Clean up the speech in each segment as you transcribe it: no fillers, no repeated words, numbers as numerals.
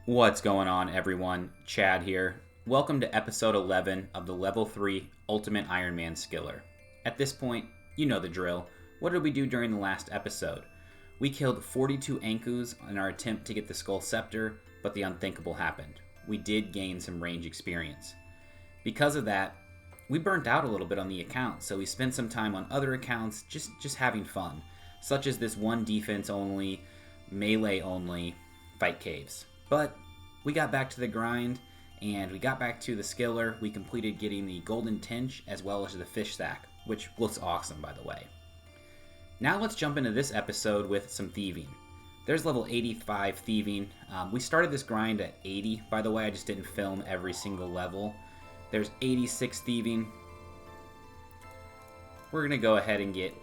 What's going on, everyone? Chad here. Welcome to episode 11 of the Level 3 Ultimate Ironman Skiller. At this point, you know the drill. What did we do during the last episode? We killed 42 Ankus in our attempt to get the Skull Scepter, but the unthinkable happened. We did gain some range experience. Because of that, we burnt out a little bit on the account, so we spent some time on other accounts just having fun, such as this one defense only, melee only, fight caves. But we got back to the grind, and we got back to the skiller. We completed getting the golden tinge as well as the fish sack, which looks awesome, by the way. Now let's jump into this episode with some thieving. There's level 85 thieving. We started this grind at 80, by the way. I just didn't film every single level. There's 86 thieving. We're going to go ahead and get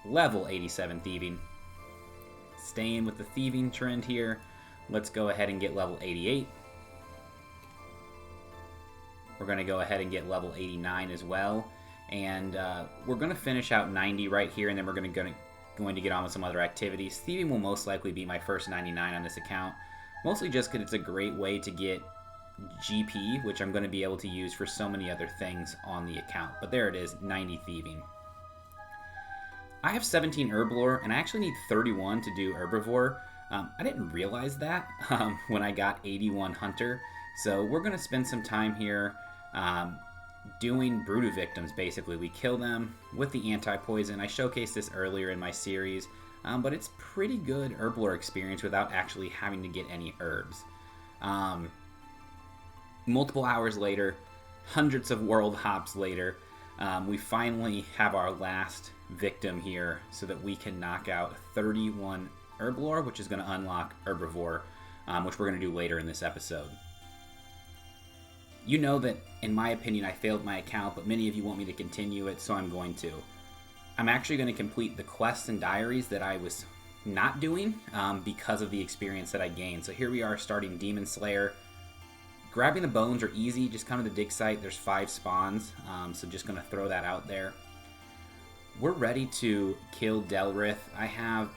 level 87 thieving. Staying with the thieving trend here. Let's go ahead and get level 88. We're going to go ahead and get level 89 as well. And we're going to finish out 90 right here, and then we're going to get on with some other activities. Thieving will most likely be my first 99 on this account. Mostly just because it's a great way to get GP, which I'm going to be able to use for so many other things on the account. But there it is, 90 thieving. I have 17 Herblore, and I actually need 31 to do Herbivore. I didn't realize that when I got 81 Hunter, so we're going to spend some time here doing Brutal Victims, basically. We kill them with the anti-poison. I showcased this earlier in my series, but it's pretty good Herblore experience without actually having to get any herbs. Multiple hours later, hundreds of world hops later, we finally have our last victim here so that we can knock out 31 Herblore, which is going to unlock Herbivore, which we're going to do later in this episode. You know that, in my opinion, I failed my account, but many of you want me to continue it, so I'm going to. I'm actually going to complete the quests and diaries that I was not doing because of the experience that I gained. So here we are starting Demon Slayer. Grabbing the bones are easy, just come to the dig site. There's 5 spawns, so just going to throw that out there. We're ready to kill Delriff. I have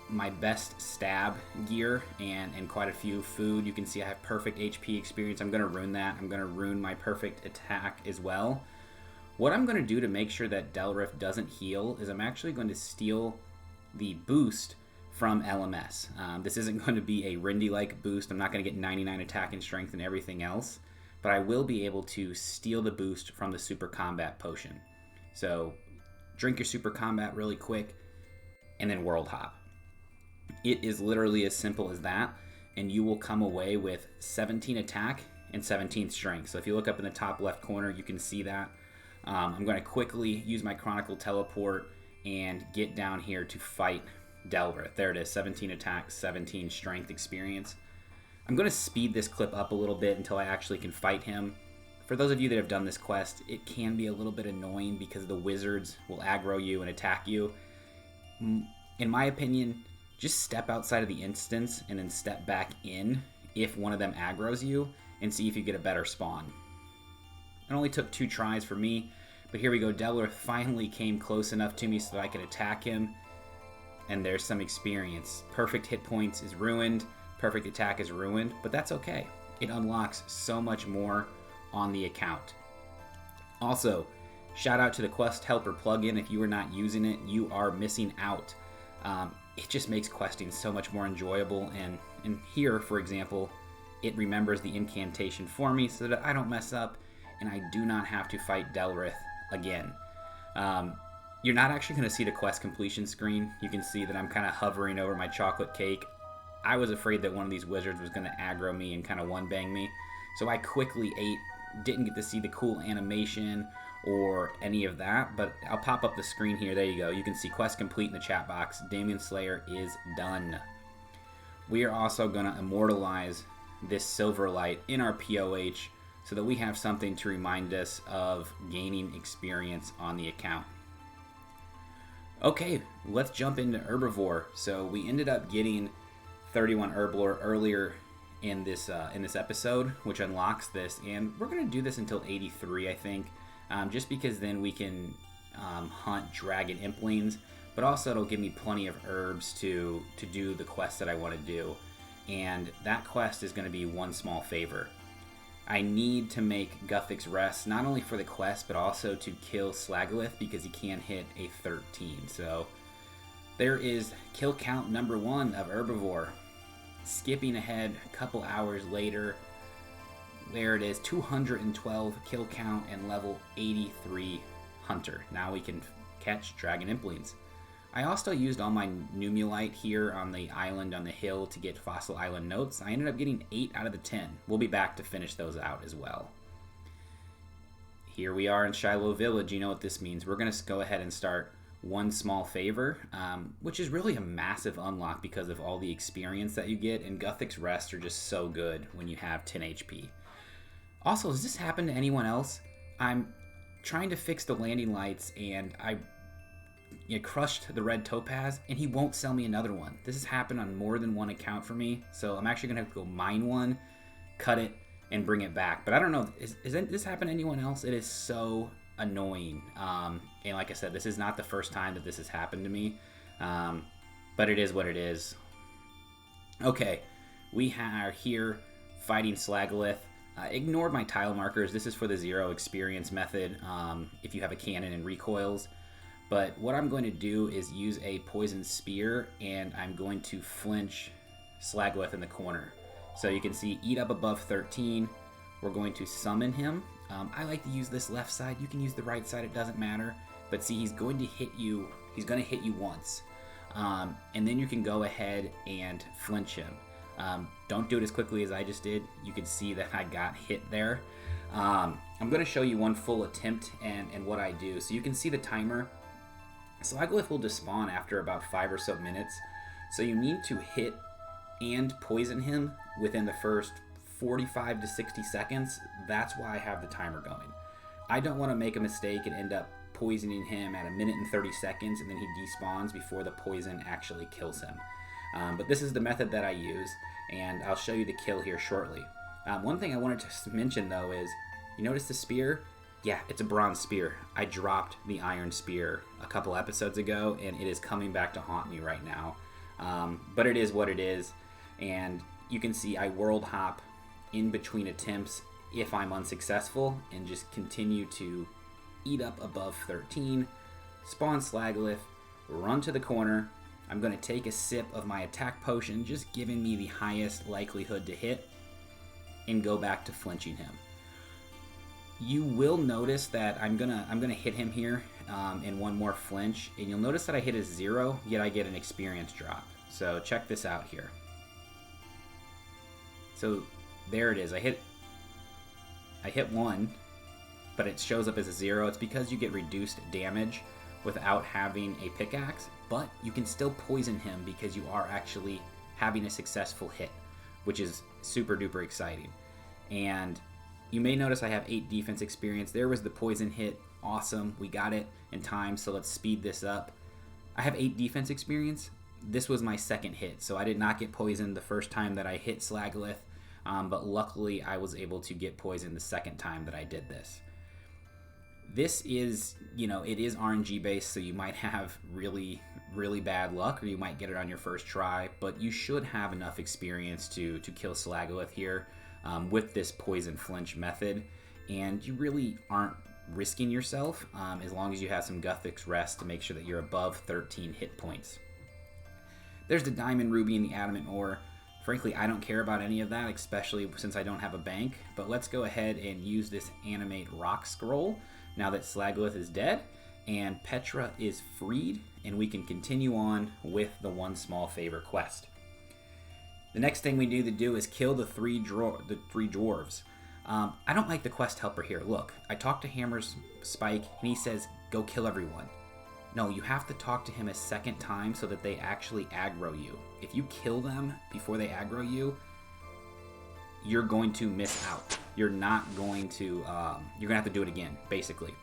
my best stab gear and quite a few food. You can see I have perfect HP experience. I'm going to rune that. I'm going to rune my perfect attack as well. What I'm going to do to make sure that Delriff doesn't heal is I'm actually going to steal the boost from LMS. This isn't going to be a Rindy-like boost. I'm not going to get 99 attack and strength and everything else, but I will be able to steal the boost from the Super Combat Potion. So drink your Super Combat really quick and then World Hop. It is literally as simple as that, and you will come away with 17 attack and 17 strength. So if you look up in the top left corner, you can see that. I'm going to quickly use my Chronicle Teleport and get down here to fight Delriff. There it is, 17 attack, 17 strength experience. I'm going to speed this clip up a little bit until I actually can fight him. For those of you that have done this quest, it can be a little bit annoying because the wizards will aggro you and attack you. In my opinion, just step outside of the instance and then step back in if one of them aggroes you and see if you get a better spawn. It only took 2 tries for me, but here we go. Delriff finally came close enough to me so that I could attack him, and there's some experience. Perfect hit points is ruined, perfect attack is ruined, but that's okay. It unlocks so much more on the account. Also, shout out to the Quest Helper plugin. If you are not using it, you are missing out. It just makes questing so much more enjoyable, and here, for example, it remembers the incantation for me so that I don't mess up and I do not have to fight Delriff again. You're not actually going to see the quest completion screen. You can see that I'm kind of hovering over my chocolate cake. I was afraid that one of these wizards was going to aggro me and kind of one-bang me, so I quickly ate, didn't get to see the cool animation or any of that, but I'll pop up the screen here. There you go. You can see quest complete in the chat box. Demon Slayer is done. We are also going to immortalize this silver light in our POH so that we have something to remind us of gaining experience on the account. Okay, let's jump into Herbivore. So we ended up getting 31 Herblore earlier in this episode, which unlocks this, and we're going to do this until 83, I think. Just because then we can hunt dragon implings, but also it'll give me plenty of herbs to do the quests that I want to do. and that quest is going to be one small favor. I need to make Guthix rest, not only for the quest, but also to kill Slagleth because he can hit a 13. So there is kill count number 1 of Herbivore. Skipping ahead a couple hours later, there it is, 212 kill count and level 83 Hunter. Now we can catch Dragon Implings. I also used all my Numulite here on the island on the hill to get Fossil Island notes. I ended up getting 8 out of the 10. We'll be back to finish those out as well. Here we are in Shiloh Village. You know what this means. We're going to go ahead and start one small favor, which is really a massive unlock because of all the experience that you get, and Guthix Rest are just so good when you have 10 HP. Also, does this happen to anyone else? I'm trying to fix the landing lights, and I crushed the red topaz, and he won't sell me another one. This has happened on more than one account for me, so I'm actually going to have to go mine one, cut it, and bring it back. But I don't know, is this happen to anyone else? It is so annoying. And like I said, this is not the first time that this has happened to me, but it is what it is. Okay, we are here fighting Slagleth. Ignored my tile markers. This is for the 0 experience method if you have a cannon and recoils. But what I'm going to do is use a poison spear, and I'm going to flinch Slagleth in the corner. So you can see, eat up above 13. We're going to summon him. I like to use this left side. You can use the right side, it doesn't matter. But see, he's going to hit you. He's going to hit you once. And then you can go ahead and flinch him. Don't do it as quickly as I just did. You can see that I got hit there. I'm going to show you one full attempt and what I do. So you can see the timer. Slagleth will despawn after about 5 or so minutes. So you need to hit and poison him within the first 45 to 60 seconds. That's why I have the timer going. I don't want to make a mistake and end up poisoning him at 1 minute and 30 seconds and then he despawns before the poison actually kills him. But this is the method that I use, and I'll show you the kill here shortly. One thing I wanted to mention though is, you notice the spear? Yeah, it's a bronze spear. I dropped the iron spear a couple episodes ago, and it is coming back to haunt me right now. But it is what it is, and you can see I world hop in between attempts if I'm unsuccessful, and just continue to eat up above 13, spawn Slagleth, run to the corner. I'm going to take a sip of my attack potion, just giving me the highest likelihood to hit, and go back to flinching him. You will notice that I'm gonna hit him here in one more flinch, and you'll notice that I hit a 0, yet I get an experience drop. So check this out here. So there it is. I hit 1, but it shows up as a 0. It's because you get reduced damage without having a pickaxe, but you can still poison him because you are actually having a successful hit, which is super duper exciting. And you may notice I have 8 defense experience. There was the poison hit. Awesome. We got it in time, so let's speed this up. I have 8 defense experience. This was my second hit, so I did not get poisoned the first time that I hit Slagleth, but luckily I was able to get poisoned the second time that I did this. This is, it is RNG based, so you might have really, really bad luck, or you might get it on your first try, but you should have enough experience to kill Slagleth here. With this poison flinch method, and you really aren't risking yourself as long as you have some Guthix rest to make sure that you're above 13 hit points. There's the diamond, ruby, and the adamant ore. Frankly, I don't care about any of that, especially since I don't have a bank, but let's go ahead and use this animate rock scroll now that Slagleth is dead and Petra is freed, and we can continue on with the one small favor quest. The next thing we need to do is kill the three dwarves. I don't like the quest helper here. Look, I talked to Hammer's Spike, and he says, go kill everyone. No, you have to talk to him a second time so that they actually aggro you. If you kill them before they aggro you, you're going to miss out. You're not going to, you're going to have to do it again, basically.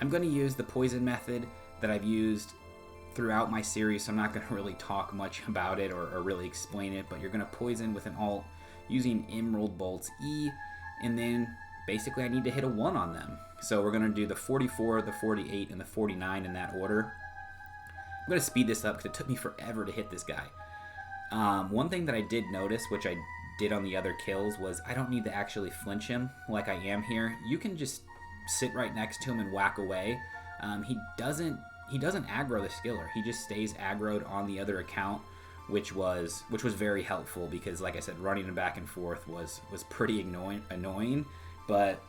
I'm going to use the poison method that I've used throughout my series, so I'm not going to really talk much about it or really explain it, but you're going to poison with an alt using Emerald Bolt's E, and then basically I need to hit a 1 on them. So we're going to do the 44, the 48, and the 49 in that order. I'm going to speed this up because it took me forever to hit this guy. One thing that I did notice, which I did on the other kills, was I don't need to actually flinch him like I am here. You can just sit right next to him and whack away. He doesn't aggro the skiller. He just stays aggroed on the other account, which was very helpful because, like I said, running him back and forth was pretty annoying. But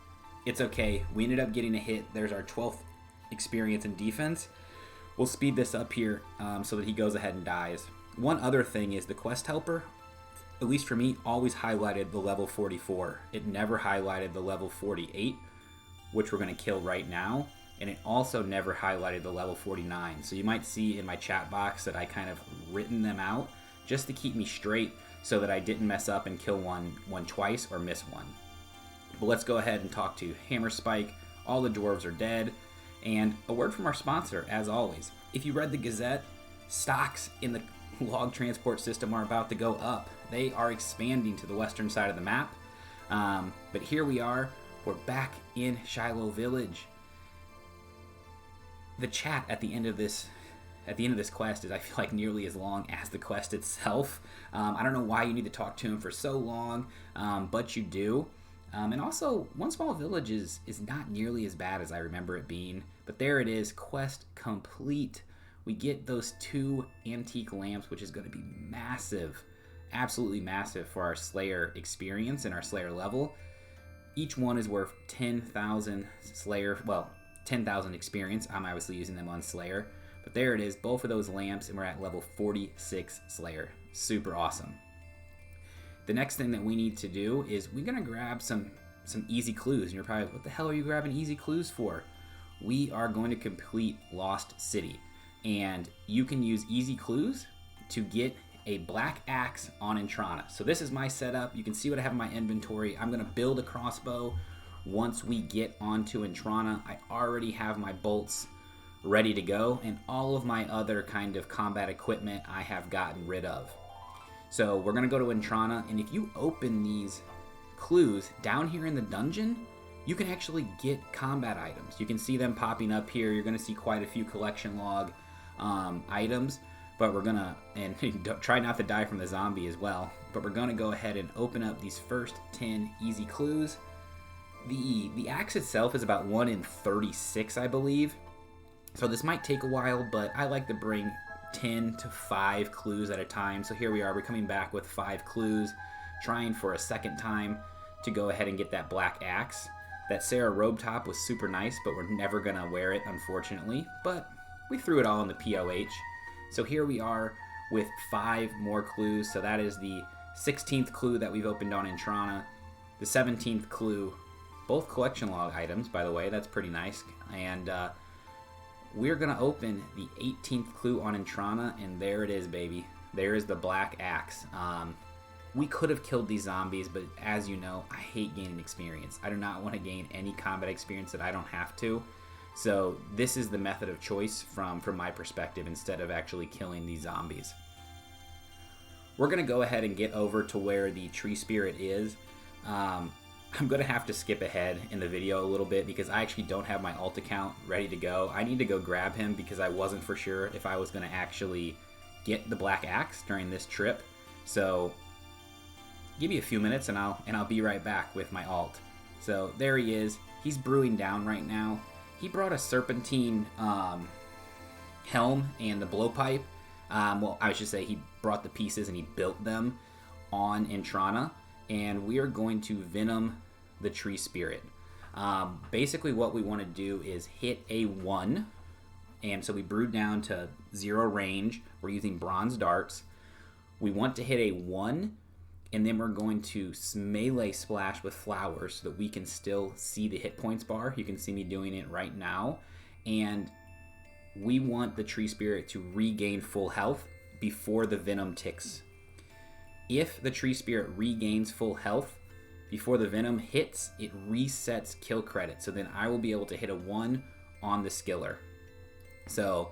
it's okay. We ended up getting a hit. There's our 12th experience in defense. We'll speed this up here so that he goes ahead and dies. One other thing is the quest helper, at least for me, always highlighted the level 44. It never highlighted the level 48, which we're going to kill right now. And it also never highlighted the level 49. So you might see in my chat box that I kind of written them out just to keep me straight so that I didn't mess up and kill one twice or miss one. But let's go ahead and talk to Hammer Spike. All the dwarves are dead. And a word from our sponsor, as always. If you read the Gazette, stocks in the log transport system are about to go up. They are expanding to the western side of the map. But here we are. We're back in Shiloh Village. The chat at the end of this quest is, I feel like, nearly as long as the quest itself. I don't know why you need to talk to him for so long, but you do. And also, One Small Village is not nearly as bad as I remember it being. But there it is, quest complete. We get those 2 antique lamps, which is going to be massive, absolutely massive for our Slayer experience and our Slayer level. Each one is worth 10,000 Slayer, 10,000 experience. I'm obviously using them on Slayer. But there it is, both of those lamps, and we're at level 46 Slayer. Super awesome. The next thing that we need to do is we're going to grab some easy clues. And you're probably like, what the hell are you grabbing easy clues for? We are going to complete Lost City. And you can use easy clues to get a black axe on Entrana. So this is my setup. You can see what I have in my inventory. I'm going to build a crossbow once we get onto Entrana. I already have my bolts ready to go, and all of my other kind of combat equipment I have gotten rid of. So we're going to go to Entrana, and if you open these clues down here in the dungeon, you can actually get combat items. You can see them popping up here. You're going to see quite a few collection log items, but we're going to, and try not to die from the zombie as well, but we're going to go ahead and open up these first 10 easy clues. The axe itself is about 1 in 36, I believe. So this might take a while, but I like to bring 10 to 5 clues at a time. So here we are, we're coming back with 5 clues, trying for a second time to go ahead and get that black axe. That Sarah robe top was super nice, but we're never gonna wear it, unfortunately. But we threw it all in the POH. So here we are with 5 more clues. So that is the 16th clue that we've opened on Entrana, the 17th clue, both collection log items, by the way. That's pretty nice. And we're going to open the 18th clue on Entrana, and there it is, baby. There is the black axe. We could have killed these zombies, but as you know, I hate gaining experience. I do not want to gain any combat experience that I don't have to. So this is the method of choice from my perspective, instead of actually killing these zombies. We're going to go ahead and get over to where the tree spirit is. I'm going to have to skip ahead in the video a little bit because I actually don't have my alt account ready to go. I need to go grab him because I wasn't for sure if I was going to actually get the black axe during this trip. So give me a few minutes and I'll be right back with my alt. So there he is. He's brewing down right now. He brought a serpentine helm and the blowpipe. Well, I should say he brought the pieces and he built them on Entrana. And we are going to Venom the tree spirit. Basically what we want to do is hit a 1. And so we brewed down to 0 range. We're using bronze darts. We want to hit a 1. And then we're going to melee splash with flowers so that we can still see the hit points bar. You can see me doing it right now. And we want the tree spirit to regain full health before the venom ticks. If the tree spirit regains full health before the venom hits, it resets kill credit. So then I will be able to hit a 1 on the skiller. So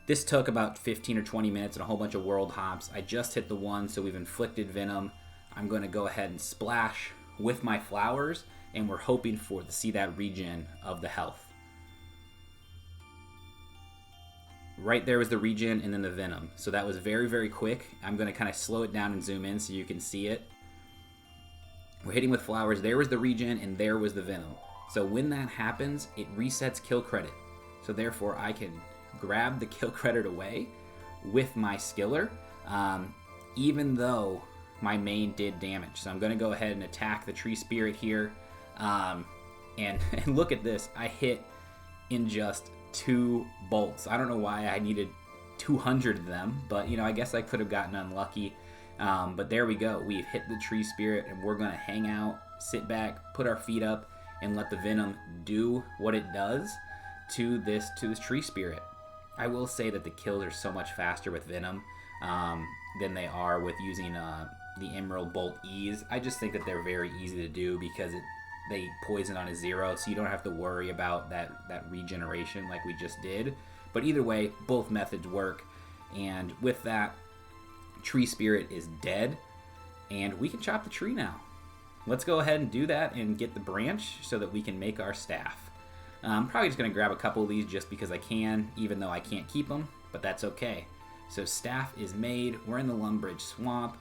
this took about 15 or 20 minutes and a whole bunch of world hops. I just hit the 1, so we've inflicted venom. I'm going to go ahead and splash with my flowers, and we're hoping to see that regen of the health. right there was the regen and then the Venom. So that was very, very quick. I'm going to kind of slow it down and zoom in so you can see it. We're hitting with flowers. There was the regen and there was the Venom. So when that happens, it resets kill credit. So therefore I can grab the kill credit away with my skiller, even though my main did damage. So I'm going to go ahead and attack the tree spirit here. And look at this. I hit in just 2 bolts. I don't know why I needed 200 of them, but I guess I could have gotten unlucky. But there we go. We've hit the tree spirit, and we're going to hang out, sit back, put our feet up, and let the Venom do what it does to this tree spirit. I will say that the kills are so much faster with Venom than they are with using the Emerald Bolt E's. I just think that they're very easy to do because they poison on a 0, so you don't have to worry about that regeneration like we just did. But either way, both methods work. And with that, tree spirit is dead, and we can chop the tree now. Let's go ahead and do that and get the branch so that we can make our staff. I'm probably just going to grab a couple of these just because I can, even though I can't keep them, but that's okay. So staff is made. We're in the Lumbridge Swamp,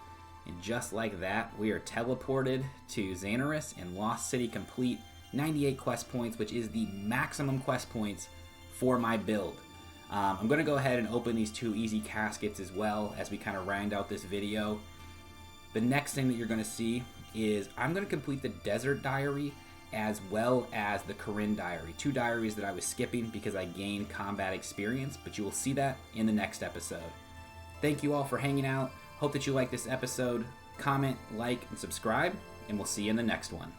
and just like that, we are teleported to Xanaris and Lost City complete. 98 quest points, which is the maximum quest points for my build. I'm going to go ahead and open these 2 easy caskets as well as we kind of round out this video. The next thing that you're going to see is I'm going to complete the Desert Diary as well as the Corinne Diary. 2 diaries that I was skipping because I gained combat experience, but you will see that in the next episode. Thank you all for hanging out. Hope that you like this episode. Comment, like, and subscribe, and we'll see you in the next one.